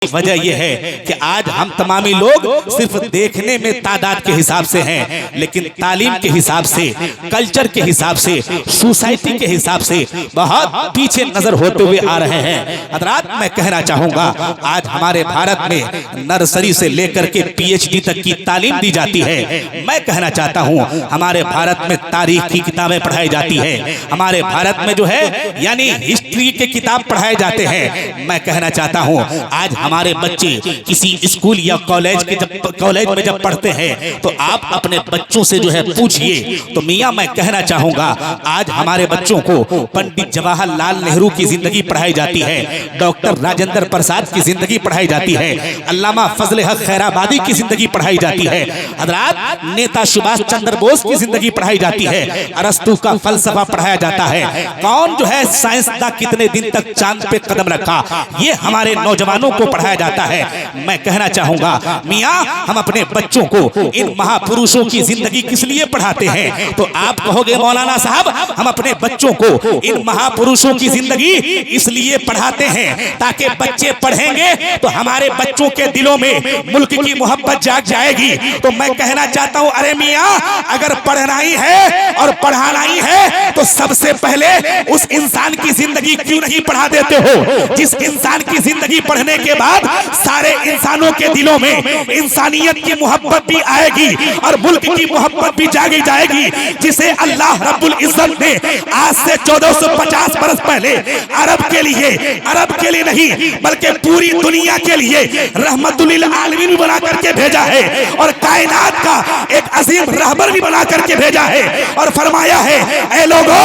वजह यह है कि आज हम तमामी लोग सिर्फ देखने में तादाद के हिसाब से हैं, लेकिन तालीम के हिसाब से, कल्चर के हिसाब से, सोसाइटी के हिसाब से बहुत पीछे नजर होते हुए आ रहे हैं। हज़रात, मैं कहना चाहूंगा आज हमारे भारत में नर्सरी से लेकर के पीएचडी तक की तालीम दी जाती है। मैं कहना चाहता हूं हमारे भारत में तारीख की किताबें पढ़ाई जाती है, हमारे भारत में जो है यानी हिस्ट्री के किताब पढ़ाए जाते हैं। मैं कहना चाहता हूं आज हमारे बच्चे किसी स्कूल या कॉलेज में जब पढ़ते हैं तो आप अपने बच्चों से जो है पूछिए। तो मियां मैं कहना चाहूंगा आज हमारे बच्चों को पंडित जवाहरलाल नेहरू की जिंदगी पढ़ाई जाती है, डॉक्टर राजेंद्र प्रसाद की जिंदगी पढ़ाई जाती है, अल्लामा फजल हक खैराबादी की जिंदगी पढ़ाई जाती है। हज़रात, नेता सुभाष चंद्र बोस की जिंदगी पढ़ाई जाती है, अरस्तु का फलसफा पढ़ाया जाता है, कौन जो है साइंसदान कितने दिन तक चांद पे कदम रखा, ये हमारे नौजवानों को पढ़ाया जाता है। मैं कहना चाहूंगा मियां हम अपने बच्चों को इन महापुरुषों की जिंदगी किस लिए पढ़ाते हैं? तो आप कहोगे मौलाना साहब हम अपने बच्चों को इन महापुरुषों की जिंदगी इसलिए पढ़ाते हैं ताकि बच्चे पढ़ेंगे तो हमारे बच्चों के दिलों में मुल्क की मोहब्बत जाग जाएगी। तो मैं कहना चाहता हूं अरे मियां अगर पढ़ना ही है और पढ़ाना ही है तो सबसे पहले उस इंसान की जिंदगी क्यों नहीं पढ़ा देते हो जिस इंसान की जिंदगी पढ़ने के बाद सारे इंसानों के दिलों में इंसानियत की मोहब्बत भी आएगी और मुल्क की मोहब्बत भी जागी जाएगी, जिसे अल्लाह रब्बुल इज्जत ने आज से 1450 बरस पहले अरब के लिए नहीं बल्कि पूरी दुनिया के लिए रहमतुल लिल आलमीन बना करके भेजा है और कायनात का एक अजीम रहबर भी बना करके भेजा है और फरमाया है ऐ लोगों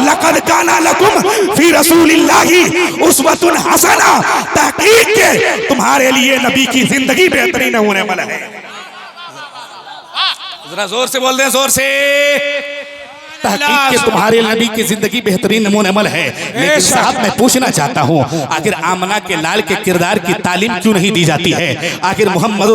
लक़द काना लकुम फी रसूलिल्लाहि उस्वतुन हसना, तहकीक के तुम्हारे लिए नबी की जिंदगी बेहतरीन होने वाला है। जरा जोर से बोल दें, जोर से। तहकीक के तुम्हारे नबी की जिंदगी बेहतरीन नमूने अमल है। लेकिन साहब मैं पूछना चाहता हूँ आखिर आमना के लाल के किरदार की तालीम क्यों नहीं दी जाती है? आखिर मोहम्मद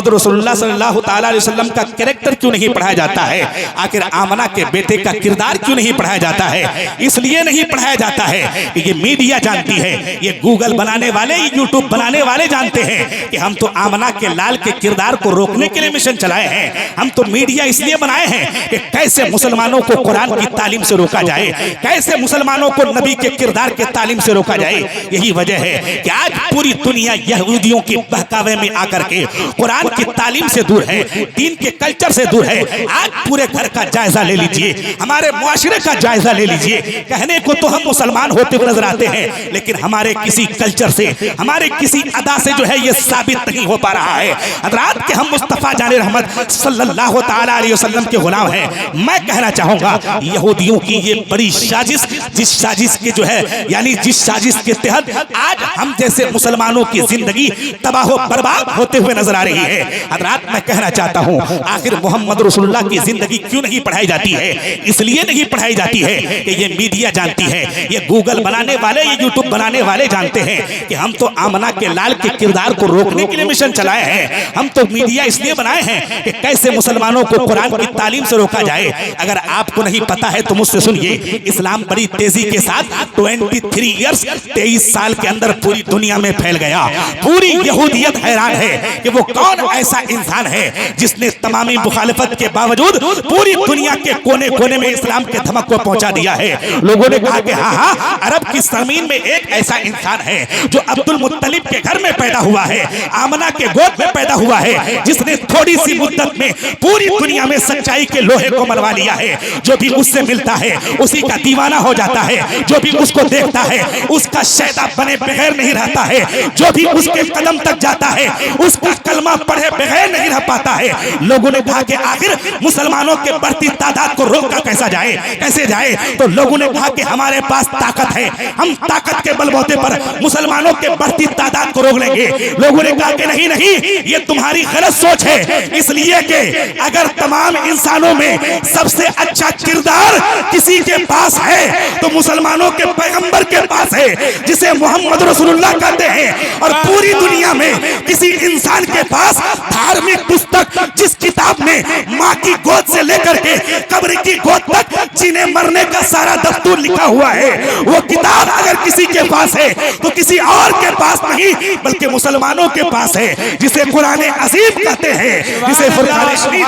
रसूलुल्लाह सल्लल्लाहु तआला अलैहि वसल्लम का कैरेक्टर क्यों नहीं पढ़ाया जाता है? आखिर आमना के बेटे का किरदार क्यों नहीं पढ़ाया जाता है? इसलिए नहीं पढ़ाया जाता है कि ये मीडिया जानती है, ये गूगल बनाने वाले, यूट्यूब बनाने वाले जानते हैं कि हम तो आमना के लाल के किरदार को रोकने के लिए मिशन चलाए हैं। हम तो मीडिया इसलिए बनाए हैं कि कैसे मुसलमानों को कुरान की तालीम से रोका जाए, कैसे मुसलमानों को नबी के किरदार के तालीम से रोका जाए। यही वजह है कि आज पूरी दुनिया यहूदियों की बहकावे में आकर के कुरान की तालीम से दूर है, दीन के कल्चर से दूर है। आज पूरे घर का जायजा ले लीजिए, हमारे मुआशरे का जायजा ले लीजिए। कहने को तो हम मुसलमान होते हुए नजर आते हैं, लेकिन हमारे किसी कल्चर से, हमारे किसी अदा से जो है ये साबित नहीं हो पा रहा है हज़रात कि हम मुस्तफा जाने रहमत सल्लल्लाहु तआला अलैहि वसल्लम के गुलाम हैं। मैं कहना चाहूंगा यहूदियों की ये बड़ी साजिश, जिस साजिश के जो है यानी जिस साजिश के तहत आज हम जैसे मुसलमानों की जिंदगी तबाह बर्बाद होते हुए नजर आ रही है। हज़रात मैं कहना चाहता हूं आखिर मोहम्मद रसूलुल्लाह की जिंदगी क्यों नहीं पढ़ाई जाती है? इसलिए नहीं पढ़ाई जाती है कि ये मीडिया जानती है, ये गूगल बनाने वाले, ये यूट्यूब बनाने वाले जानते हैं कि हम तो आमना के लाल के किरदार को रोकने के लिए मिशन चलाए हैं। हम तो मीडिया इसलिए बनाए हैं कि कैसे मुसलमानों को कुरान की तालीम से रोका जाए। अगर आपको नहीं पता है तो मुझसे सुनिए, इस्लाम बड़ी तेजी के साथ 23 साल के अंदर पूरी दुनिया में फैल गया। पूरी यहूदियत हैरान है कि वो कौन ऐसा इंसान है जिसने तमामी मुखालिफत के बावजूद पूरी दुनिया के कोने कोने में इस्लाम के धमक को पहुंचा दिया है। लोगों ने कहा कि हाँ, अरब की जमीन में एक ऐसा इंसान है जो अब्दुल मुत्तलिब के घर में पैदा हुआ है, आमना के गोद में पैदा हुआ है, जिसने थोड़ी सी मुद्दत में पूरी दुनिया में सच्चाई के लोहे को मनवा लिया है। जो भी उससे मिलता है उसी का दीवाना हो जाता है, जो भी उसको देखता है उसका शैदा बने बगैर नहीं रहता है, जो भी उसके कदम तक जाता है उसका कलमा पढ़े बगैर नहीं रह पाता है। लोगों ने कहा कि आखिर मुसलमानों के बढ़ती तादाद को रोका कैसे जाए? तो लोगों ने कहा कि हमारे पास ताकत है, हम ताकत के बलबूते पर मुसलमानों के बढ़ती तादाद को रोक लेंगे। लोगों ने कहा कि नहीं, ये तुम्हारी गलत सोच है, इसलिए कि अगर तमाम इंसानों में सबसे अच्छा किरदार किसी के पास है तो मुसलमानों के पैगंबर के पास है, जिसे मोहम्मद रसूलुल्लाह कहते हैं। और पूरी दुनिया में में किसी इंसान के पास धार्मिक पुस्तक जिस किताब में माँ की गोद से लेकर के कब्र की गोद तक जीने मरने का सारा दस्तूर लिखा हुआ है, वो किताब अगर किसी के पास है तो किसी और के पास नहीं बल्कि मुसलमानों के पास है, जिसे कुरान अजीम कहते हैं, जिसे फुरकान शरीफ।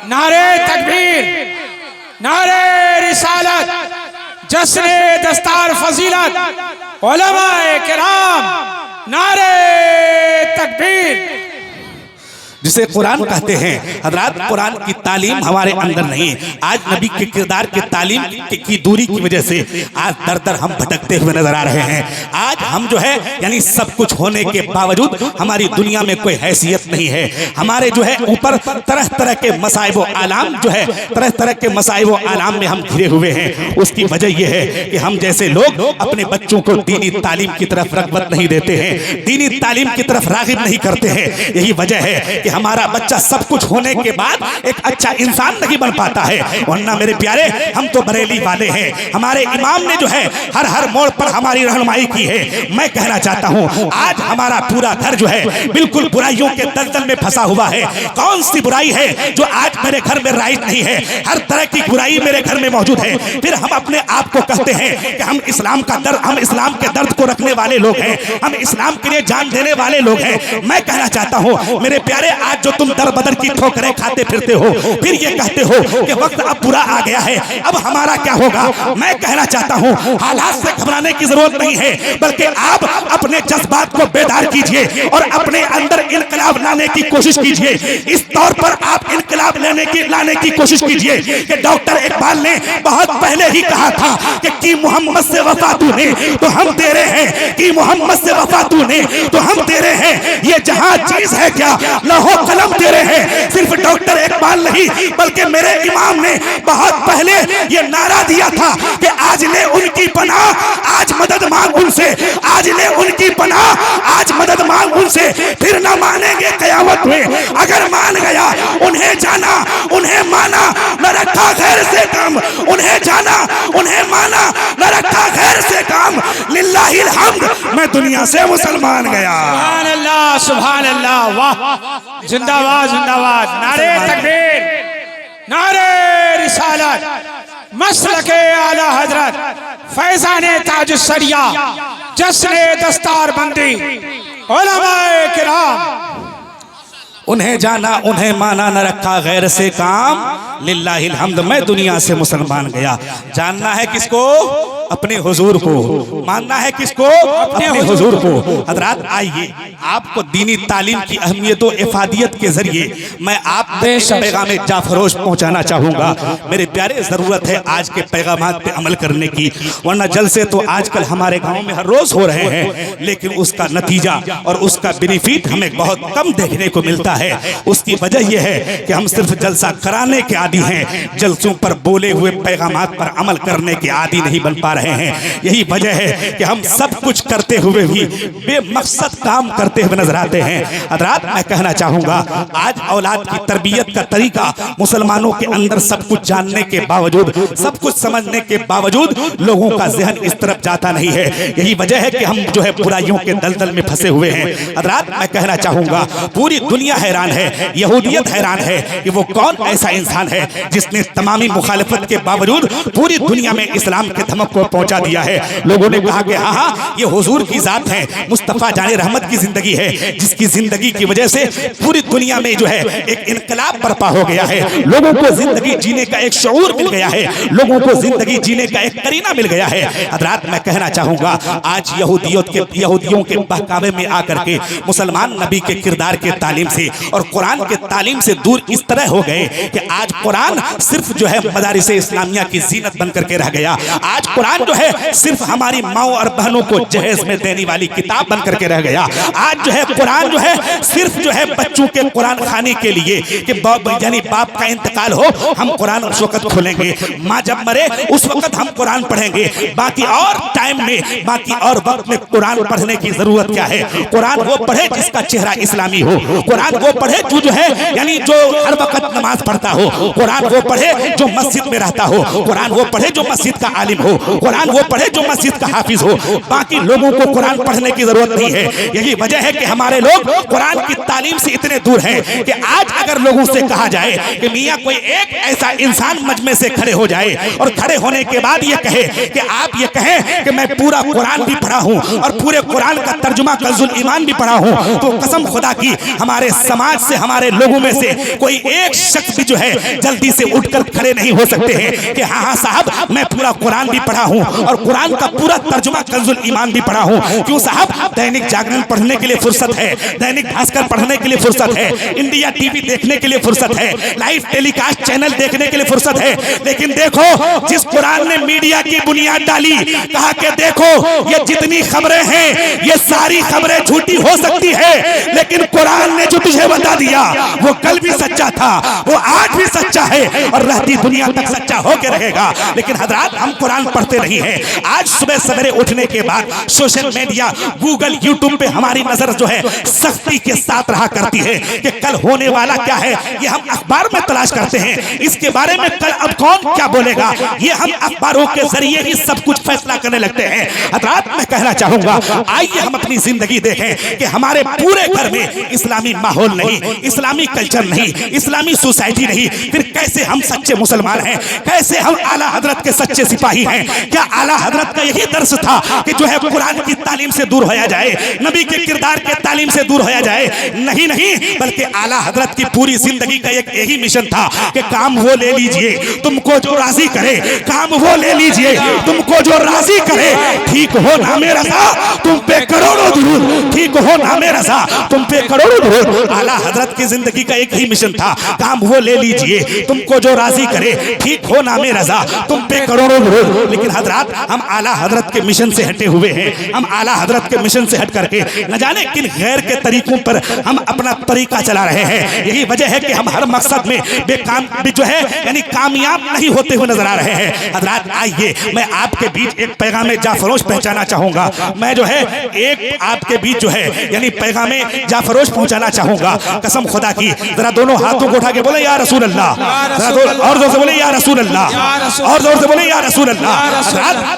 नारे तकबीर, नारे रिसालत, जश्न दस्तार फजीलत, उलमाए किराम, नारे तकबीर, जिसे कुरान कहते हैं। हजरात, कुरान की तालीम हमारे अंदर नहीं, आज नबी के किरदार के तालीम की दूरी की वजह से आज दर दर हम भटकते हुए नजर आ रहे हैं। आज हम जो है यानी सब कुछ होने के बावजूद हमारी दुनिया में कोई हैसियत नहीं है। हमारे जो है ऊपर तरह तरह के मसाइब व आलाम जो है तरह तरह के मसाइब व आलाम में हम घिरे हुए हैं। उसकी वजह यह है कि हम जैसे लोग अपने बच्चों को दीनी तालीम की तरफ रग़बत नहीं देते हैं, दीनी तालीम की तरफ राग़िब नहीं करते हैं। यही वजह है कि हमारा बच्चा सब कुछ होने के बाद एक अच्छा इंसान नहीं बन पाता है। वरना मेरे प्यारे, हम तो बरेली वाले हैं, हमारे इमाम ने जो है हर हर मोड़ पर हमारी रहनुमाई की है। मैं कहना चाहता हूं, आज हमारा पूरा घर जो है बिल्कुल बुराइयों के दलदल में फंसा हुआ है। कौन सी बुराई है जो आज मेरे घर में राइज नहीं है? हर तरह की बुराई मेरे घर में मौजूद है। फिर हम अपने आप को कहते हैं कि हम इस्लाम का दर्द, हम इस्लाम के दर्द को रखने वाले लोग हैं, हम इस्लाम के लिए जान देने वाले लोग हैं। मैं कहना चाहता हूं मेरे प्यारे, आज जो तुम दर बदर की ठोकरें खाते फिरते हो, फिर ये कहते हो कि वक्त अब बुरा आ गया है, अब हमारा क्या होगा? मैं कहना चाहता हूं, हालात से घबराने की जरूरत नहीं है, बल्कि आप अपने जज्बात को बेदार कीजिए और अपने अंदर इनकलाब लाने की कोशिश कीजिए। इस तौर पर आप इनकलाब लाने की कोशिश कीजिए कि डॉक्टर इकबाल ने बहुत पहले ही कहा था कि मोहम्मद से वफा तूने तो हम तेरे हैं, कि मोहम्मद से वफा तूने तो हम तेरे हैं। ये जहां चीज है क्या, लौह कलम तेरे हैं। सिर्फ डॉक्टर इकबाल नहीं बल्कि मेरे इमाम ने बहुत पहले ये नारा दिया था कि आज ले उनकी पनाह, आज मदद मांग उनसे, आज ले उनकी पनाह, आज मदद मांग उनसे, फिर ना मानेंगे कयामत में। अगर मान गया उन्हें जाना, उन्हें माना, न रखा गैर से काम, उन्हें जाना, उन्हें माना, न रखा गैर से काम। लिल्लाहिल हम्द, मैं दुनिया से मुसलमान गया। सुभान अल्लाह, सुभान अल्लाह, वाह, जिंदाबाद जिंदाबाद, नारे तकबीर, नारे रिसालत, मसलके आला हजरत, फैजाने ताजुस्सरिया, जश्ने दस्तार बंदी, उलमाए किराम। उन्हें जाना, उन्हें माना, न रखा गैर से काम। लिल्लाहिल हम्द, मैं दुनिया से मुसलमान गया। जानना है किसको? अपने हुजूर को। मानना है किसको? अपने हुजूर को। हजरात, आइए आपको दीनी तालीम की अहमियत और इफादियत के जरिए मैं आप पैगाम जाफरोश पहुंचाना चाहूंगा। मेरे प्यारे, जरूरत है आज के पैगामात पे अमल करने की, वरना जलसे तो आजकल हमारे गाँव में हर रोज हो रहे हैं, लेकिन उसका नतीजा और उसका बेनिफिट हमें बहुत कम देखने को मिलता है। उसकी वजह यह है कि हम सिर्फ जलसा कराने के आदी हैं, जलसों पर बोले हुए पैगामात पर अमल करने के आदी नहीं बन पा रहे हैं। यही वजह है कि हम सब कुछ करते हुए भी बेमकसद काम करते हुए नजर आते हैं। हज़रात, मैं कहना चाहूंगा, आज औलाद की तरबियत का तरीका मुसलमानों के अंदर सब कुछ जानने के बावजूद, सब कुछ समझने के बावजूद लोगों का जहन इस तरफ जाता नहीं है। यही वजह है कि हम जो है बुराइयों के दलदल में फंसे हुए हैं। हज़रात, मैं कहना चाहूंगा, पूरी दुनिया हैरान है, यहूदियत हैरान है कि वो कौन ऐसा इंसान है जिसने तमामी मुखालिफत के बावजूद पूरी दुनिया में इस्लाम के धमक को पहुंचा दिया है। लोगों ने कहा कि हाँ, ये हुजूर की जात है, मुस्तफा जाने रहमत की जिंदगी है, जिसकी जिंदगी की वजह से पूरी दुनिया में जो है एक इनकलाब बर्पा हो गया है। लोगों को जिंदगी जीने का एक शऊर मिल गया है, लोगों को जिंदगी जीने का एक करीना मिल गया है। हज़रात, मैं कहना चाहूंगा, आज यहूदियों के बहकावे में आकर के मुसलमान नबी के किरदार के तालीम से और कुरान के तालीम से दूर इस तरह हो गए कि आज कुरान सिर्फ जो है मदारिस इस्लामिया की जीनत बनकर के रह गया। आज कुरान जो है सिर्फ हमारी माओ और बहनों को जहेज में देने वाली किताब बनकर के रह गया। आज जो है कुरान जो है सिर्फ जो है बच्चों के कुरान खाने के लिए कि यानी बाप का इंतकाल हो, हम कुरान उस वक्त खोलेंगे, माँ जब मरे उस वक्त हम कुरान पढ़ेंगे, बाकी और टाइम में, बाकी और वक्त में कुरान पढ़ने की जरूरत क्या है? कुरान वो पढ़े जिसका चेहरा इस्लामी हो, कुरान वो पढ़े जो है यानी जो हर वक्त नमाज पढ़ता हो, कुरान वो पढ़े जो मस्जिद में रहता हो, कुरान वो पढ़े जो मस्जिद का आलिम हो, कुरान वो पढ़े जो मस्जिद का हाफिज हो। बाकी लोगों को कुरान पढ़ने की जरूरत नहीं है। यही वजह है कि हमारे लोग कुरान की तालीम से इतने दूर हैं कि आज अगर लोगों से कहा जाए कि मियां कोई एक ऐसा इंसान मजमे से खड़े हो जाए और खड़े होने के बाद ये कहे कि आप ये कहें कि मैं पूरा कुरान भी पढ़ा हूं और पूरे कुरान का तर्जुमा कंजुल ईमान भी पढ़ा हूं, तो कसम खुदा की हमारे समाज से, हमारे लोगों में से कोई एक शख्स भी जो है जल्दी से उठकर खड़े नहीं हो सकते हैं कि हाँ हाँ साहब मैं पूरा कुरान भी पढ़ा हूं और कुरान का पूरा तर्जुमा कंजुल ईमान भी पढ़ा हूं। क्यों साहब? दैनिक जागरण पढ़ने के लिए फुर्सत है, दैनिक भास्कर पढ़ने के लिए फुर्सत है, इंडिया टीवी देखने के लिए फुर्सत है, लाइव टेलीकास्ट चैनल देखने के लिए फुर्सत है। लेकिन देखो जिस कुरान ने मीडिया की बुनियाद डाली, कहा कि देखो ये जितनी खबरें हैं ये सारी खबरें झूठी हो सकती है, लेकिन कुरान ने जो तुझे बता दिया वो कल भी सच्चा था, वो आज भी सच्चा है और रहती दुनिया तक सच्चा होके रहेगा। लेकिन हजरात हम कुरान पढ़ते नहीं है। आज सुबह सवेरे उठने के बाद सोशल मीडिया, गूगल, यूट्यूब पे हमारी नजर जो है सख्ती के साथ रहा करती है कि कल होने वाला क्या है ये हम अखबार में तलाश करते हैं, इसके बारे में कल अब कौन क्या बोलेगा ये हम अखबारों के जरिए ही सब कुछ फैसला करने लगते हैं। हजरात मैं कहना चाहूंगा आइए हम अपनी जिंदगी देखें कि हमारे पूरे घर में इस्लामी माहौल नहीं, इस्लामी कल्चर नहीं, इस्लामी सोसाइटी नहीं, फिर कैसे हम सच्चे मुसलमान हैं, कैसे हम आला हजरत के सच्चे सिपाही हैं? क्या आला हजरत का यही दर्श था कि जो है कुरान की तालीम से दूर होया जाए, नबी के किरदार के तालीम से दूर होया जाए? नहीं नहीं, बल्कि आला हजरत की पूरी जिंदगी का एक यही मिशन था कि काम वो ले लीजिए तुमको जो राजी करे, काम वो ले लीजिए तुमको जो राजी करे, ठीक हो नामे रजा तुम पे करोड़ों दुरूद, ठीक हो नामे रजा तुम पे करोड़ों दुरूद। आला हजरत की जिंदगी का एक ही मिशन था, काम वो ले लीजिए तुमको जो राजी करे, ठीक हो नामे रजा तुम पे करोड़ों दुरूद। लेकिन हजरात हम आला हजरत के मिशन से हटे हुए हैं, हम आला हजरत के मिशन से हट करके न जाने किन गैर के तरीकों पर हम अपना तरीका चला रहे हैं। यही वजह है कि हम हर मकसद में बेकाम जो है यानी कामयाब नहीं होते हुए नजर आ रहे हैं। हजरात आइए मैं आपके बीच एक पैगाम जाफरोश पहुंचाना चाहूंगा, मैं जो है एक आपके बीच जो है यानी पैगाम जाफरोश पहुंचाना चाहूंगा। कसम खुदा की जरा दोनों हाथों को उठा के बोले या रसूल अल्लाह, और जोर से बोले या रसूल अल्लाह, और जोर से बोले या रसूल अल्लाह।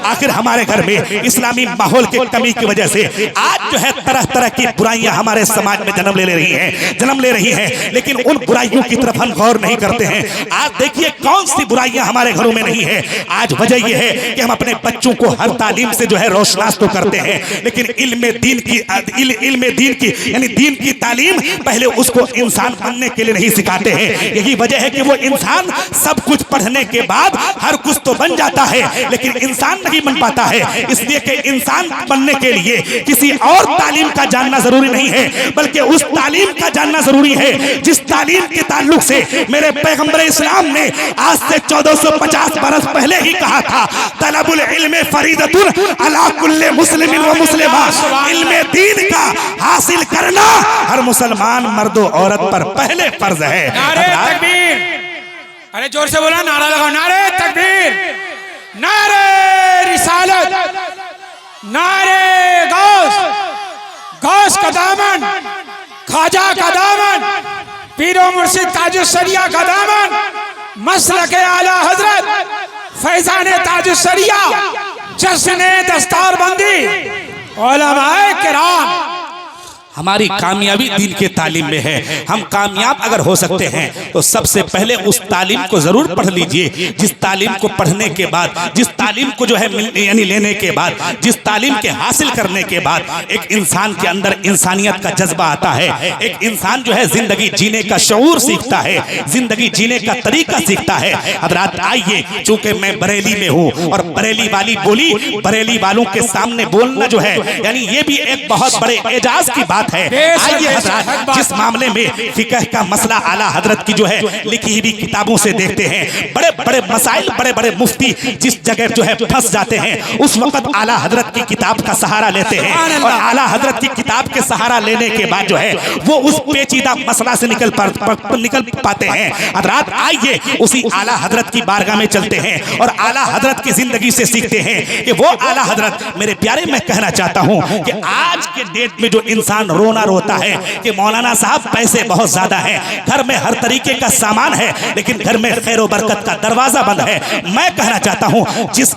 आखिर हमारे घर में इस्लामी माहौल की कमी की वजह से आज जो है तरह तरह की बुराइयां हमारे समाज में जन्म ले रही हैं, लेकिन उन बुराइयों की तरफ हम गौर नहीं करते हैं। आज देखिए कौन सी बुराइयां हमारे घरों में नहीं है। आज वजह यह है कि हम अपने बच्चों को हर तालीम से जो है रोशनास तो करते हैं, लेकिन इल्म दीन की यानी दीन की तालीम पहले उसको इंसान बनने के लिए नहीं सिखाते हैं। यही वजह है कि वो इंसान सब कुछ पढ़ने के बाद हर कुछ तो बन जाता है, लेकिन इंसान नहीं बन पाता है। इसलिए कि इंसान बनने के लिए किसी और तालीम का जानना जरूरी नहीं है, बल्कि उस तालीम का जानना जरूरी है जिस तालीम के ताल्लुक से मेरे पैगंबर इस्लाम ने आज से 1450 बरस पहले ही कहा था, तलबुल इल्म फरीदतुन अला कुल्ले मुस्लिमिन व मुस्लिमा। इल्म दीन का हासिल करना हर मुसलमान मर्द और औरत पर पहले फर्ज है। नारे तकबीर, अरे जोर से बोला, नारा लगाओ, नारे तकबीर, नारे रिसालत, नारे गौस, गौस का दामन, ख्वाजा का दामन, पीरो मुर्शिद ताजुस्सरिया का दामन, मसलके आला हजरत फैजान ताजुस्सरिया, जश्न दस्तारबंदी, उलमाए किराम। हमारी कामयाबी दीन के तालीम में है। हम कामयाब अगर हो सकते हैं तो सबसे पहले उस तालीम को जरूर पढ़ लीजिए जिस तालीम को पढ़ने के बाद, जिस तालीम को जो है यानी लेने के बाद, जिस तालीम के हासिल करने के बाद एक इंसान के अंदर इंसानियत का जज्बा आता है, एक इंसान जो है जिंदगी जीने का शऊर सीखता है, जिंदगी जीने का तरीका सीखता है। हजरात आइए, चूंकि मैं बरेली में हूँ और बरेली वाली बोली, बरेली वालों के सामने बोलना जो है यानी ये भी एक बहुत बड़े एजाज की बात है। आइए हजरत, जिस मामले में फिकह का मसला आला हजरत की जो है लिखी हुई किताबों से देखते हैं, बड़े बड़े मसाइल, बड़े बड़े मुफ्ती जिस जगह जो है फंस जाते हैं, उस वक्त आला हजरत की किताब का सहारा लेते हैं और आला हजरत की किताब के सहारा लेने के बाद जो है वो उस पेचीदा मसला से निकल पाते हैं। हजरात आइए उसी आला हजरत की बारगाह में चलते हैं और आला हजरत की जिंदगी से सीखते हैं कि वो आला हजरत, मेरे प्यारे मैं कहना चाहता हूं कि आज के डेट में जो इंसान रोना रोता है कि मौलाना साहब पैसे बहुत ज्यादा हैं, घर में हर तरीके का सामान है, लेकिन घर में खैर और बरकत का दरवाजा बंद है। मैं कहना चाहता हूं जिस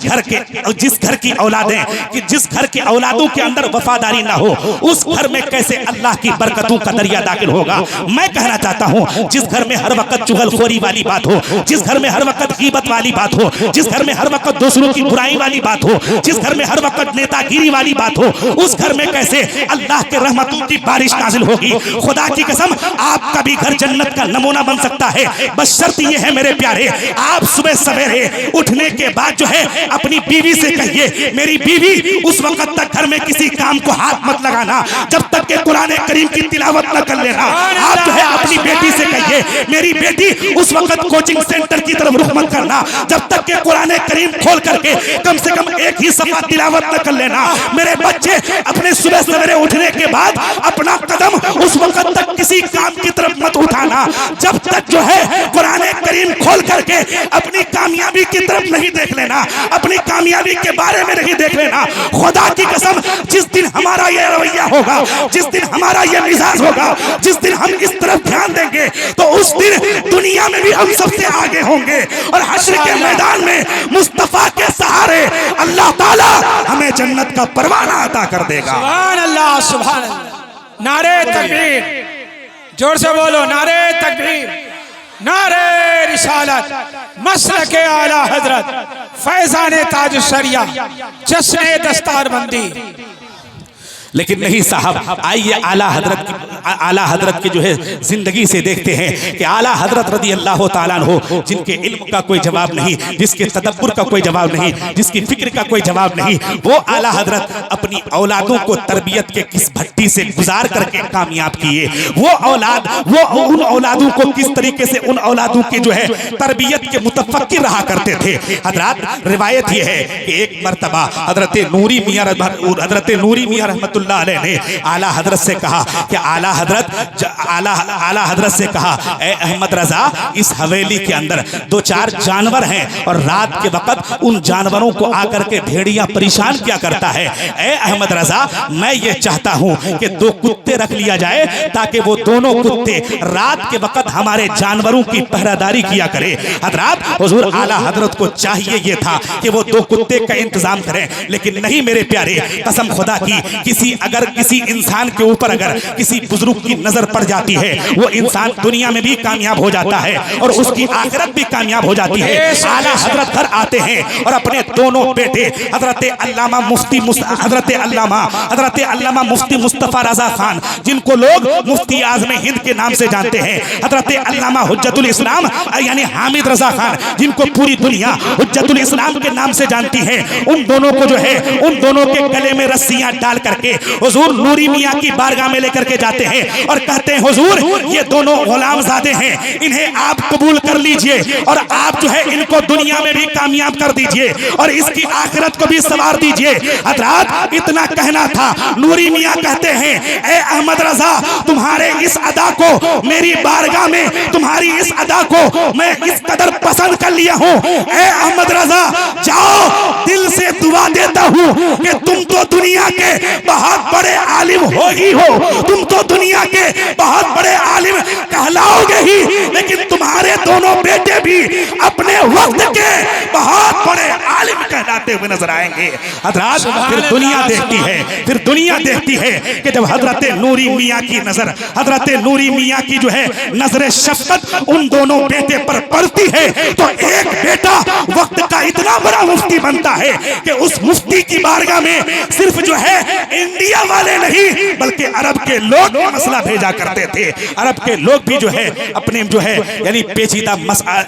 घर की औलादें कि जिस घर के औलादों के अंदर वफादारी ना हो, उस घर में कैसे अल्लाह की बरकतों का दरिया दाखिल होगा। मैं कहना चाहता हूं जिस घर में हर वक्त चुगलखोरी वाली बात हो, जिस घर में हर वक्त गीबत वाली बात हो, जिस घर में हर वक्त दूसरों की बुराई वाली बात हो, जिस घर में हर वक्त नेतागिरी वाली बात हो, उस घर में कैसे अल्लाह के रहमतों की बारिश नाजिल होगी। खुदा की कसम आपका भी घर जन्नत का नमूना बन सकता है, बस शर्त ये है मेरे प्यारे, आप सुबह सवेरे उठने के बाद जो है अपनी बीवी से कहिए मेरी बीवी उस वक्त तक घर में किसी काम को हाथ मत लगाना जब तक के कुरान करीम की तिलावत न कर लेना। आप जो है अपनी बेटी से कहिए मेरी बेटी उस वक्त कोचिंग सेंटर की तरफ रुख मत करना जब तक के कुरान करीम खोल करके कम से कम एक ही सफा तिलावत न कर लेना। मेरे बच्चे अपने सुबह सवेरे उठने के बाद अपना कदम उस वक्त तक किसी काम की तरफ मत उठाना जब तक जो है कुरान करीम खोल करके अपनी कामयाबी की तरफ नहीं देख लेना, अपनी कामयाबी के बारे में नहीं देख लेना। खुदा की कसम जिस दिन हमारा ये रवैया होगा, जिस दिन हमारा ये मिजाज होगा, जिस दिन हम इस तरफ ध्यान देंगे तो उस दिन दुनिया में भी हम सबसे आगे होंगे और हश्र के मैदान में मुस्तफा के सहारे अल्लाह ताला हमें जन्नत का परवाना अता कर देगा। सुभान अल्लाह, सुभान अल्लाह। नारे तकबीर, जोर से बोलो नारे तकबीर, नारे रिसालत, मसलके आला हजरत, फैजाने ताज शरिया, जश्ने दस्तारबंदी। लेकिन नहीं साहब, आइए आला हजरत की जो है जिंदगी से देखते हैं कि आला हजरत रदी अल्लाह ताला अन्हु जिनके इल्म का कोई जवाब नहीं, जिसके तदब्बुर का कोई जवाब नहीं, जिसकी फिक्र का कोई जवाब नहीं, वो आला हजरत अपनी औलादों को तरबियत के किस भट्टी से गुजार करके कामयाब किए। वो उन औलादों को किस तरीके से उन औलादों की जो है तरबियत के मुतफक्किर रहा करते थे। हजरत रिवायत ये है कि एक मर्तबा हजरत नूरी मियां रहमतुल्लाह अलैह ने आला हजरत से कहा कि आला हजरत से कहा, ए अहमद रजा, इस हवेली के अंदर 2-4 जानवर हैं और रात के वक्त उन जानवरों को आकर के भेड़िया परेशान क्या करता है। ए अहमद रजा, मैं ये चाहता हूं कि 2 कुत्ते रख लिया जाए ताकि वो दोनों कुत्ते रात के वक्त हमारे जानवरों की पहरादारी किया करे। हजरत हुजूर आला हजरत को चाहिए ये था कि वो 2 कुत्ते का इंतजाम करें, लेकिन नहीं मेरे प्यारे, कसम खुदा की अगर किसी इंसान के ऊपर अगर किसी बुजुर्ग की नजर पड़ जाती है, वो इंसान दुनिया में भी कामयाब हो जाता है और उसकी आखिरत भी कामयाब हो जाती है। आला हजरत घर आते हैं और अपने दोनों बेटे हजरत अल्लामा मुफ्ती मुस्तफा रजा खान, जिनको लोग मुफ्ती आज़म हिंद के नाम से जानते हैं, हजरत अल्लामा हुज्जतुल इस्लाम यानी हामिद रजा खान, जिनको पूरी दुनिया हुज्जतुल इस्लाम के नाम से जानती है, उन दोनों को जो है उन दोनों के गले में रस्सियां डाल करके हुजूर नूरी मियां की बारगाह में लेकर के जाते हैं और कहते हैं हुजूर ये दोनों गुलामजादे हैं, इन्हें आप कबूल कर लीजिए और आप जो है इनको दुनिया में भी कामयाब कर दीजिए और इसकी आखिरत को भी संवार दीजिए। हजरत इतना कहना था। नूरी मियां कहते हैं, ए अहमद रजा, तुम्हारे इस अदा को मेरी बारगाह में, तुम्हारी इस अदा को मैं इस कदर पसंद कर लिया हूं। ए अहमद रजा, जाओ, दिल से दुआ देता हूं कि तुम तो दुनिया के बहुत बड़े आलिम हो ही हो, तुम तो दुनिया के बहुत बड़े आलिम कहलाओगे ही, लेकिन तुम्हारे दोनों बेटे भी अपने वक्त के बहुत बड़े आलिम कहलाते हुए नजर आएंगे। हजरत फिर दुनिया देखती है कि जब हजरत नूरी मियां की नजर, हजरत नूरी मियां की जो है नजर शफकत उन दोनों बेटे पर पड़ती है तो एक बेटा वक्त का इतना बड़ा मुफ्ती बनता है कि उस मुफ्ती की बारगाह में सिर्फ जो है इंडिया वाले नहीं बल्कि अरब के लोग मसला भेजा करते थे। अरब के लोग भी जो है अपने जो है यानी पेचीदा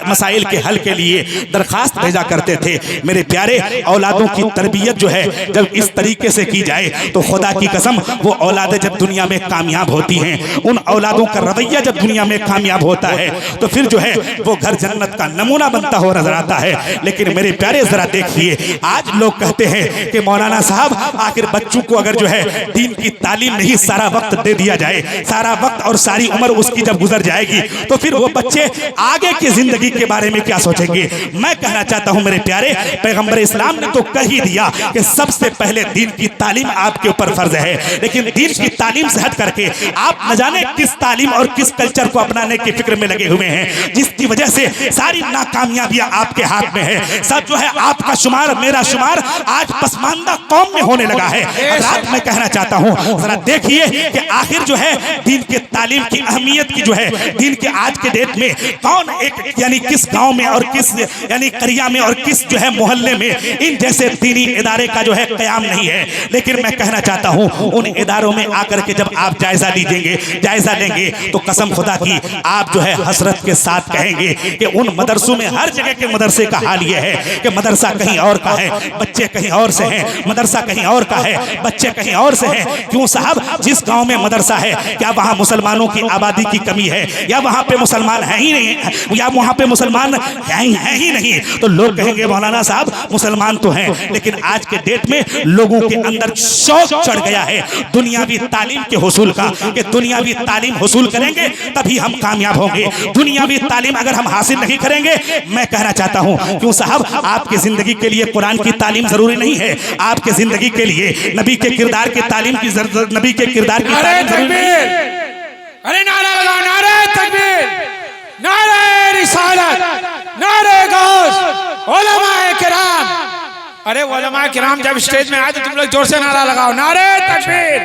मसाइल के हल के लिए दरखास्त भेजा करते थे। मेरे प्यारे, औलादों की तरबियत जो है जब इस तरीके से की जाए तो खुदा की कसम वो औलादें जब दुनिया में कामयाब होती हैं, उन औलादों का रवैया जब दुनिया में कामयाब होता है तो फिर जो है वो घर जन्नत का नमूना बनता हुआ नजर आता है। लेकिन मेरे प्यारे जरा देखिए, आज लोग कहते हैं कि मौलाना साहब आखिर बच्चों को अगर जो है दीन की तालीम नहीं सारा वक्त दे दिया जाए जाए, सारा वक्त और सारी उम्र उसकी जब गुजर जाएगी तो फिर वो बच्चे आगे की जिंदगी के बारे में क्या सोचेंगे। मैं कहना चाहता हूं मेरे प्यारे, पैगंबर इस्लाम ने तो कह ही दिया कि सबसे पहले दीन की तालीम आपके ऊपर फर्ज है, लेकिन दीन की तालीम से हट करके आप न जाने किस तालीम और किस कल्चर को अपनाने की फिक्र में लगे हुए हैं, जिसकी वजह से सारी नाकामयाबियां आपके हाथ में है। सब जो है आपका शुमार, मेरा शुमार आज पसमानदा कौम में होने लगा है। रात में कहना चाहता हूं, जरा देखिए कि आखिर जो है दीन के तालीम की अहमियत की जो है दीन के आज के डेट में कौन एक यानी किस गांव में और किस यानी करिया में और किस जो है मोहल्ले में इन जैसे दीनी इदारे का जो है कयाम नहीं है। लेकिन मैं कहना चाहता हूं उन इदारों में आकर के जब आप जायजा लेंगे तो कसम खुदा की आप जो है हसरत के साथ कहेंगे कि उन मदरसों में हर जगह के मदरसे का हाल यह है कि मदरसा कहीं और का है, बच्चे कहीं और से हैं, मदरसा कहीं और का है, बच्चे कहीं और से हैं। क्यों साहब, जिस गांव में मदरसा है क्या वहां मुसलमानों की आबादी की कमी है, या वहां पे मुसलमान है ही नहीं, या वहां पे मुसलमान है ही नहीं, तो लोग कहेंगे मौलाना साहब मुसलमान तो हैं, लेकिन आज के डेट में लोगों के अंदर शौक चढ़ गया है दुनियावी तालीम के हुसूल का, कि दुनियावी तालीम हुसूल करेंगे तभी हम कामयाब होंगे। दुनियावी तालीम अगर हम हासिल नहीं करेंगे, मैं कहना चाहता हूं क्यों साहब, आपकी जिंदगी के लिए कुरान की तालीम जरूरी नहीं है, आपके जिंदगी के लिए नबी के किरदार की तालीम की नबी के किरदार की तालीम जरूरी नहीं है। अरे नारा लगाओ, नारे तकबीर, नारे रिसालत, नारे गौस, उलमाए किराम। अरे उलमाए किराम जब स्टेज में आए तो तुम लोग जोर से नारा लगाओ, नारे तकबीर,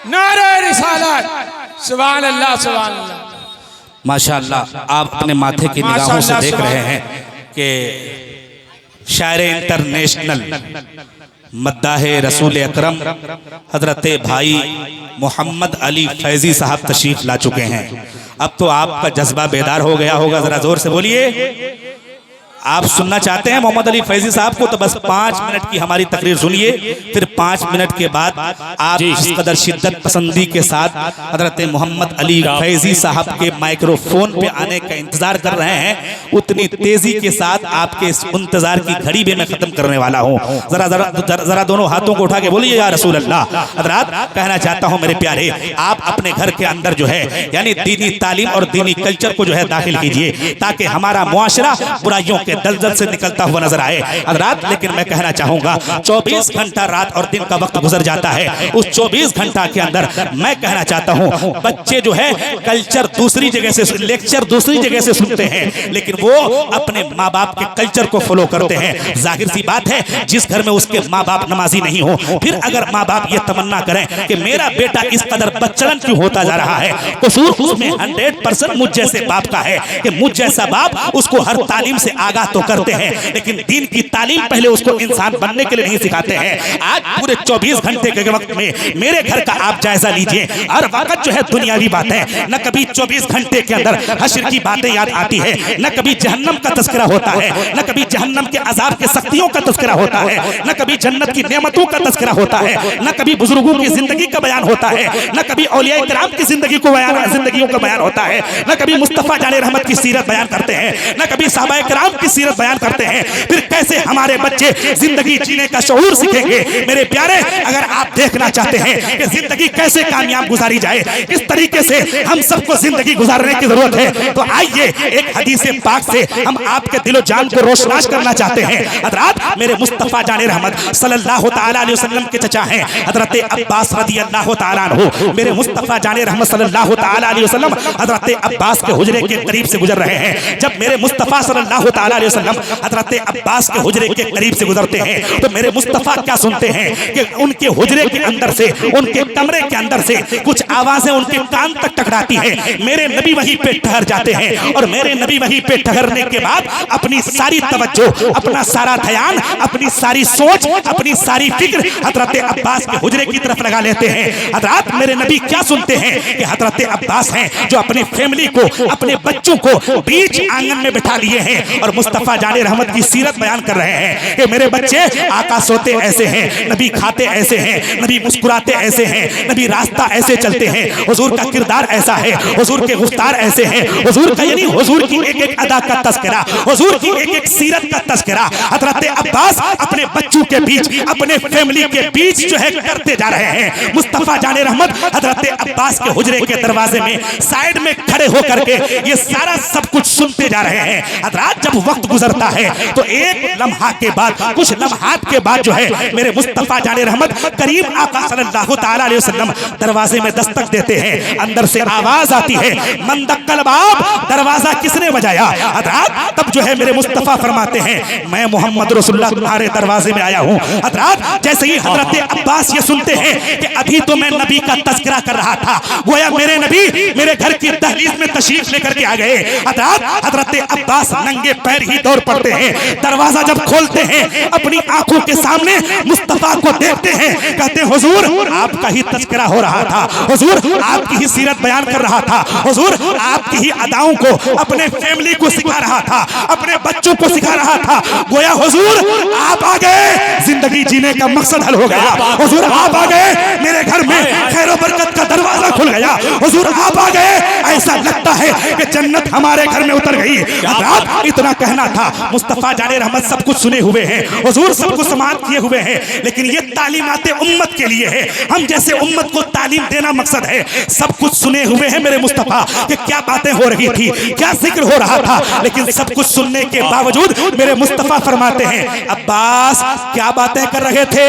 नारे रिसालत, सुभान अल्लाह, सुभान अल्लाह। माशाअल्लाह, आप अपने माथे की निगाहों से देख रहे हैं कि शायर इंटरनेशनल मद्दाहे रसूल अकरम हजरत भाई मोहम्मद अली फैजी साहब तशरीफ ला चुके हैं। अब तो आपका जज्बा बेदार हो गया होगा, जरा जोर से बोलिए। आप सुनना चाहते हैं मोहम्मद अली फैजी साहब को, तो बस 5 मिनट की हमारी तकरीर सुनिए, फिर 5 मिनट के बाद आप जिस कदर शिद्दत पसंदी के साथ हजरत मोहम्मद अली फैजी साहब के माइक्रोफोन पे आने का इंतजार कर रहे हैं, उतनी तेजी के साथ आपके इस इंतजार की घड़ी भी मैं खत्म करने वाला हूँ। जरा जरा जरा जरा दोनों हाथों को उठा के बोलिए या रसूल अल्लाह। हजरात, कहना चाहता हूँ मेरे प्यारे, आप अपने घर के अंदर जो है यानी दीनी तालीम और दीनी कल्चर को जो है दाखिल कीजिए, ताकि हमारा मुआशरा बुराइयों दलदल से निकलता हुआ नजर आए। हजरात, लेकिन मैं कहना चाहूंगा 24 घंटा रात और दिन का वक्त गुजर जाता है, उस 24 घंटा के अंदर मैं कहना चाहता हूं बच्चे जो है कल्चर दूसरी जगह से, लेक्चर दूसरी जगह से सुनते हैं, लेकिन वो अपने माँ बाप के कल्चर को फॉलो करते हैं। जाहिर सी बात है, जिस घर में उसके माँ बाप नमाजी नहीं हो, फिर अगर माँ बाप ये तमन्ना करें कि मेरा बेटा इस कदर बच्चलन क्यों होता जा रहा है, कसूर उसमें 100% मुझ जैसे बाप का है कि मुझ जैसा बाप उसको हर तालीम से आगाह तो करते हैं, लेकिन दीन की तालीम पहले उसको इंसान बनने के लिए नहीं सिखाते हैं। आज पूरे 24 घंटे के वक्त में मेरे घर का आप जायजा लीजिए, हर वक्त जो है दुनियावी बातें, न कभी 24 घंटे के अंदर हश्र की बातें याद आती है, न कभी जहन्नम का तज़किरा होता है, न कभी जहन्नम के अजाब के सख्तियों का तज़किरा होता है, न कभी जन्नत की नेमतों का तज़किरा होता है, न कभी बुजुर्गों की जिंदगी का बयान होता है, न कभी औलिया किराम की जिंदगियों का बयान होता है, न कभी मुस्तफा जाने रहमत की सीरत बयान करते हैं, न कभी सहाबाए किराम की सीरत बयान करते हैं। फिर कैसे हमारे बच्चे जिंदगी जीने का शऊर सीखेंगे। मेरे प्यारे, अगर आप देखना चाहते हैं कि जिंदगी कैसे कामयाब गुजारी जाए, किस तरीके से हम सबको जिंदगी गुजारने की जरूरत है, तो आइए एक हदीस पाक से हम आपके दिलो जान को रोशनाश करना चाहते हैं। हजरात, मेरे मुस्तफा जाने रहमत सल्लल्लाहु तआला अलैहि वसल्लम के चचा हैं हजरत अब्बास रदियल्लाहु तआला अन्हु। मेरे मुस्तफा जाने रहमत सल्लल्लाहु तआला अलैहि वसल्लम हजरत अब्बास के हुजरे के करीब से गुजर रहे हैं। जब मेरे मुस्तफा सल्लल्लाहु तआला अलैहि वसल्लम हजरत अब्बास के हुजरे के करीब से गुजरते हैं, तो मेरे मुस्तफा क्या सुनते हैं कि उनके हुजरे के अंदर से, उनके कमरे के अंदर से कुछ आवाजें उनके कान तक टकराती हैं। मेरे नबी वहीं पे ठहर जाते हैं, और मेरे नबी वहीं पे ठहरने के बाद अपनी सारी तवज्जो, अपना सारा ध्यान, अपनी सारी सोच, अपनी सारी फिक्र हजरत अब्बास के हुजरे की तरफ लगा लेते हैं। हजरत, मेरे नबी क्या सुनते हैं कि हजरत अब्बास हैं जो अपनी फैमिली को, अपने बच्चों को बीच आंगन में बिठा लिए हैं, और मुस्तफ़ा जाने रहमत की सीरत बयान कर रहे हैं कि मेरे बच्चे आका सोते ऐसे हैं, नबी खाते ऐसे हैं, नबी मुस्कुराते ऐसे हैं, नबी रास्ता ऐसे चलते हैं, हुजूर का किरदार ऐसा है, हुजूर के गुफ्तार ऐसे हैं, हुजूर का यानी हुजूर की एक एक अदा का तस्करा, हुजूर की एक एक सीरत का तस्करा हजरत अब्बास अपने बच्चों के बीच, अपने फैमिली के बीच जो है करते जा रहे हैं। मुस्तफ़ा जाने रहमत हजरत अब्बास के हुजरे के दरवाजे में साइड में खड़े होकर के ये सारा सब कुछ सुनते जा रहे हैं। हजरात जब वक्त गुजरता है तो एक लम्हा के बाद, कुछ लम्हात के बाद जो है मेरे मुस्तफ़ा जाने रहमत करीम आका सल्लल्लाहु तआला अलैहि वसल्लम दरवाजे में दस्तक देते हैं। अंदर से आवाज आती है, मन दक्कल बाब, दरवाजा किसने बजाया? हजरात तब जो है मेरे मुस्तफ़ा फरमाते हैं, मैं मोहम्मद रसूलुल्लाह तुम्हारे दरवाजे में आया हूँ। हजरात जैसे ही हजरत अब्बास ये सुनते हैं कि अभी तो मैं नबी का तज़किरा कर रहा था, गोया मेरे नबी मेरे घर की दहलीज में तशरीफ लेकर के आ गए। हजरत अब्बास नंगे पैर ही दौड़ पड़ते हैं, दरवाजा जब खोलते हैं अपनी आंखों के सामने मुस्तफ़ा को देखते हैं, कहते हैं हुजूर आपका ही तज़किरा हो रहा था, हुजूर आपकी ही सीरत बयान कर रहा था, हुजूर आपकी ही अदाओं को अपने फैमिली को सिखा रहा था, अपने बच्चों को सिखा रहा था। गोया हुजूर आप आ गए, जिंदगी जीने का मकसद हल हो गया। हुजूर आप आ गए, मेरे घर में खैर और बरकत का दरवाजा खुल गया। हुजूर आप आ गए, ऐसा लगता है कि जन्नत हमारे घर में उतर गई। हजरात इतना कहना था। मुस्तफ़ा जाने रहमत सब कुछ सुने हुए हैं, हुजूर सब कुछ समाप्त किए हुए हैं, लेकिन ये तालीमात उम्मत के लिए है। हम जैसे उम्मत को तालीम देना मकसद है। सब कुछ सुने हुए हैं मेरे मुस्तफ़ा कि क्या बातें हो रही थी, क्या जिक्र हो रहा था, लेकिन सब कुछ सुनने के बावजूद मेरे मुस्तफ़ा फरमाते हैं, अब्बास क्या बातें कर रहे थे,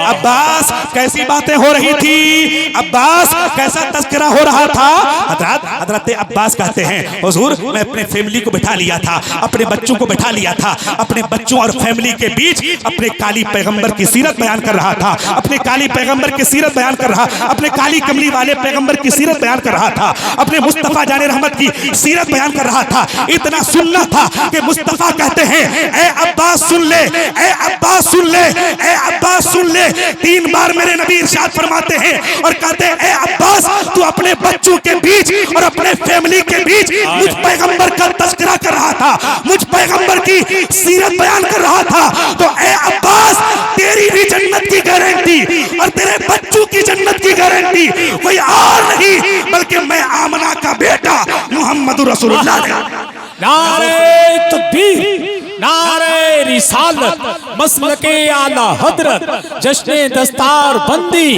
अब्बास कैसी बातें हो रही थी, अब्बास कैसा तज़किरा हो रहा था। हजरत अब्बास कहते हैं हुजूर मैं अपने फैमिली को बिठा लिया था, अपने बच्चों को बिठा लिया था, अपने बच्चों और फैमिली के बीच अपने काली पैगंबर की सीरत बयान कर रहा था, अपने काली पैगंबर की सीरत बयान कर रहा, अपने काली कमली वाले पैगंबर की सीरत बयान कर रहा था, अपने मुस्तफ़ा जाने रहमत की सीरत बयान कर रहा था। इतना सुनना था कि मुस्तफ़ा कहते हैं ए अब्बास सुन ले, ए अब्बास सुन ले, ए अब्बास सुन ले। 3 बार मेरे नबी इरशाद फरमाते हैं और कहते हैं ए अब्बास तू अपने बच्चों के बीच और अपने फैमिली के बीच मुझ पैगंबर का तज़किरा कर रहा था, मुझ पैगंबर की सीरत बयान कर रहा था। तो ए अब्बास तेरी भी जन्नत की गारंटी और तेरे बच्चों की जन्नत की गारंटी कोई और नहीं बल्कि मैं आमना का बेटा मोहम्मद रसूलुल्लाह ने। नारे तकबीर, नारे रिसालत, मसलके आला हजरत, जश्ने दस्तार बंदी,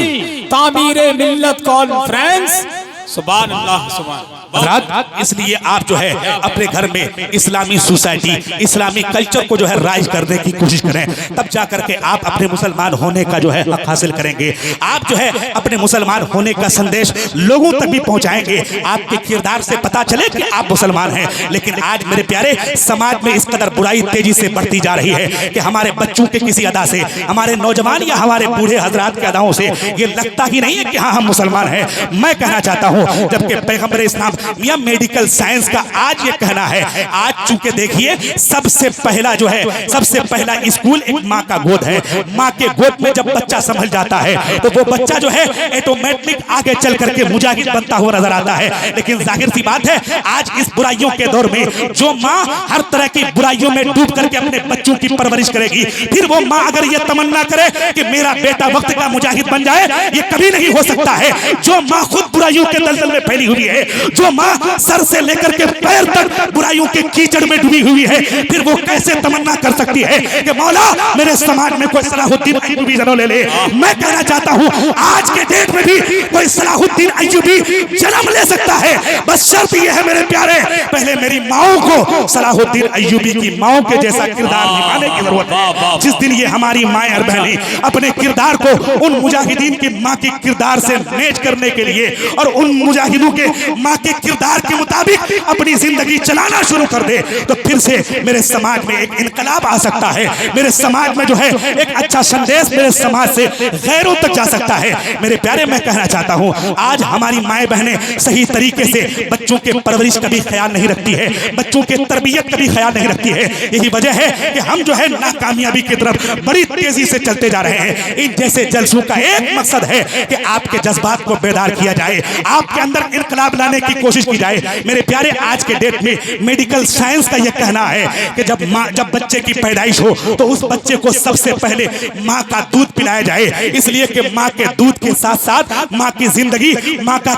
तामीरे मिल्लत कॉन्फ्रेंस। सुभान अल्लाह सुभान। इसलिए आप जो है अपने घर में इस्लामी सोसाइटी, इस्लामी कल्चर को जो है राइज करने की कोशिश करें, तब जाकर के आप अपने मुसलमान होने का जो है हक हासिल करेंगे। आप जो है अपने मुसलमान होने का संदेश लोगों तक भी पहुंचाएंगे। आपके किरदार से पता चले कि आप मुसलमान हैं। लेकिन आज मेरे प्यारे समाज में इस कदर बुराई तेजी से बढ़ती जा रही है कि हमारे बच्चों के किसी अदा से, हमारे नौजवान या हमारे बूढ़े हजरात के अदाओं से ये लगता ही नहीं है कि हाँ हम मुसलमान हैं। मैं कहना चाहता हूँ जबकि पैगंबर इस्लाम मियां मेडिकल साइंस का आज ये कहना है, आज चूंकि देखिए सबसे पहला जो है, सबसे पहला स्कूल एक माँ का गोद है। माँ के गोद में जब बच्चा संभल जाता है तो वो बच्चा जो है ऑटोमेटिक आगे चल करके मुजाहिद बनता हुआ नजर आता है। लेकिन जाहिर सी बात है आज इस बुराइयों के दौर में जो माँ हर तरह की बुराइयों में डूब करके अपने बच्चों की परवरिश करेगी, फिर वो माँ अगर ये तमन्ना करे कि मेरा बेटा वक्त का मुजाहिद बन जाए, ये कभी नहीं हो सकता है। जो माँ खुद बुराइयों के दलदल में फैली हुई है, जो माँ सर से लेकर के पैर तक बुराइयों के कीचड़ में डूबी हुई है, फिर वो कैसे तमन्ना कर सकती है कि मौला मेरे समाज में कोई सलाहुद्दीन अय्यूबी जन्म ले ले। मैं कहना चाहता हूँ आज के डेट में भी कोई सलाहुद्दीन अय्यूबी जन्म ले सकता है, बस शर्त यह है मेरे प्यारे पहले मेरी माओ को सलाहुद्दीन अय्यूबी की माओ के जैसा किरदार निभाने की जरूरत है। जिस दिन ये हमारी माएं और बहनें अपने किरदार को उन मुजाहिदीन की माँ के किरदार से मैच करने के लिए और उन मुजाहिदों के माँ के किरदार के मुताबिक अपनी जिंदगी चलाना शुरू कर दे, तो फिर से मेरे समाज में एक इनकलाब आ सकता है। मेरे समाज में जो है एक अच्छा संदेश मेरे समाज से गैरों तक जा सकता है। मेरे प्यारे मैं कहना चाहता हूँ आज हमारी माएं बहनें सही तरीके से बच्चों के परवरिश का भी ख्याल नहीं रखती है, बच्चों के तरबियत का भी ख्याल नहीं रखती है। यही वजह है कि हम जो है नाकामयाबी की तरफ बड़ी तेजी से चलते जा रहे हैं। इन जैसे जलसों का एक मकसद है कि आपके जज्बात को बेदार किया जाए, आप आपके अंदर इनकलाब लाने की कोशिश की जाए। मेरे प्यारे, आज के डेट में मेडिकल साइंस का यह कहना है कि जब बच्चे की पैदाइश हो तो उस बच्चे को सबसे पहले माँ का दूध पिलाया जाए, इसलिए कि माँ के दूध के साथ साथ माँ की जिंदगी, माँ का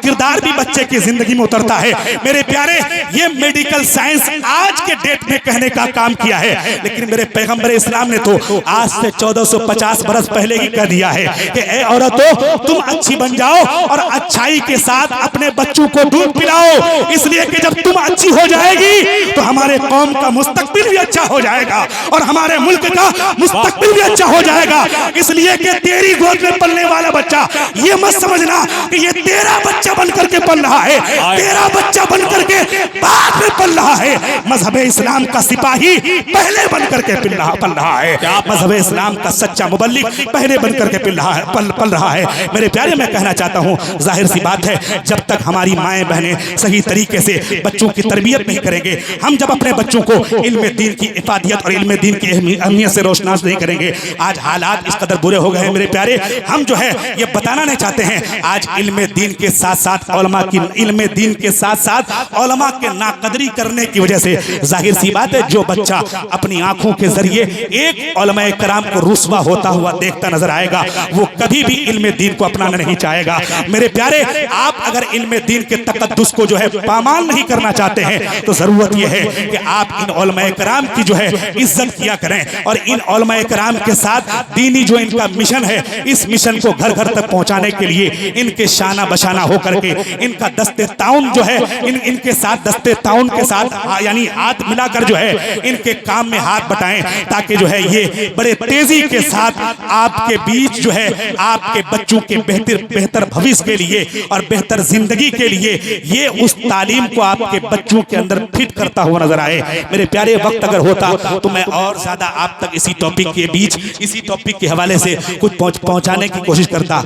किरदार भी बच्चे की जिंदगी में उतरता है। मेरे प्यारे, ये मेडिकल साइंस आज के डेट में कहने का काम किया है, लेकिन मेरे पैगंबर इस्लाम ने तो आज से 1450 बरस पहले ही कह दिया है कि ए औरतों, तुम अच्छी बन जाओ और अच्छाई के साथ अपने बच्चों को दूध पिलाओ, इसलिए कि जब तुम अच्छी हो जाएगी तो हमारे कौम का मुस्तकबिल भी अच्छा हो जाएगा और हमारे मुल्क का मुस्तकबिल भी अच्छा हो जाएगा। इसलिए कि तेरी गोद में पलने वाला बच्चा, ये मत समझना कि ये तेरा बच्चा बनकर के पल रहा है, तेरा बच्चा बनकर के बाद में पल रहा है। मजहब इस्लाम का सिपाही पहले बनकर के पल रहा है, मजहब इस्लाम का सच्चा मुबल्लिग पहले बनकर के पल रहा है। मेरे प्यारे, मैं कहना चाहता हूँ, जाहिर सी बात है, जब तक हमारी माएं बहनें सही तरीके से बच्चों की तरबियत नहीं करेंगे, हम जब अपने बच्चों को इल्म दीन की इफादियत और इल्म दीन की अहमियत से रोशनास नहीं करेंगे, आज हालात इस कदर बुरे हो गए हैं मेरे प्यारे, हम जो है ये बताना नहीं चाहते हैं, आज इल्म दीन के साथ साथ उलमा के नाकदरी करने की वजह से जाहिर सी बात है, जो बच्चा अपनी आंखों के जरिए एक उलमा कराम को रुस्वा होता हुआ देखता नजर आएगा, वो कभी भी इल्म दीन को अपनाना नहीं चाहेगा। मेरे प्यारे, आप अगर इल्म दीन के तकद्दुस को जो है पामाल नहीं करना चाहते हैं तो जरूरत यह है कि आप इन उलमा कराम की जो है इज्जत किया करें और इन उलमा कराम के साथ दीनी जो इनका मिशन है, इस मिशन को घर घर तक पहुंचाने के लिए इनके शाना बशाना होकर के इनका दस्ते ताउन जो है, इनके साथ दस्ते ताउन के साथ यानी हाथ मिलाकर जो है इनके काम में हाथ बटाएं, ताकि जो है ये बड़े तेजी के साथ आपके बीच जो है आपके बच्चों के बेहतर भविष्य के लिए और बेहतर जिंदगी के लिए ये उस तालीम को आपके बच्चों के अंदर फिट करता हुआ नजर आए। मेरे प्यारे, वक्त अगर होता तो मैं और ज्यादा आप तक इसी टॉपिक के हवाले से कुछ पहुंचाने की कोशिश करता।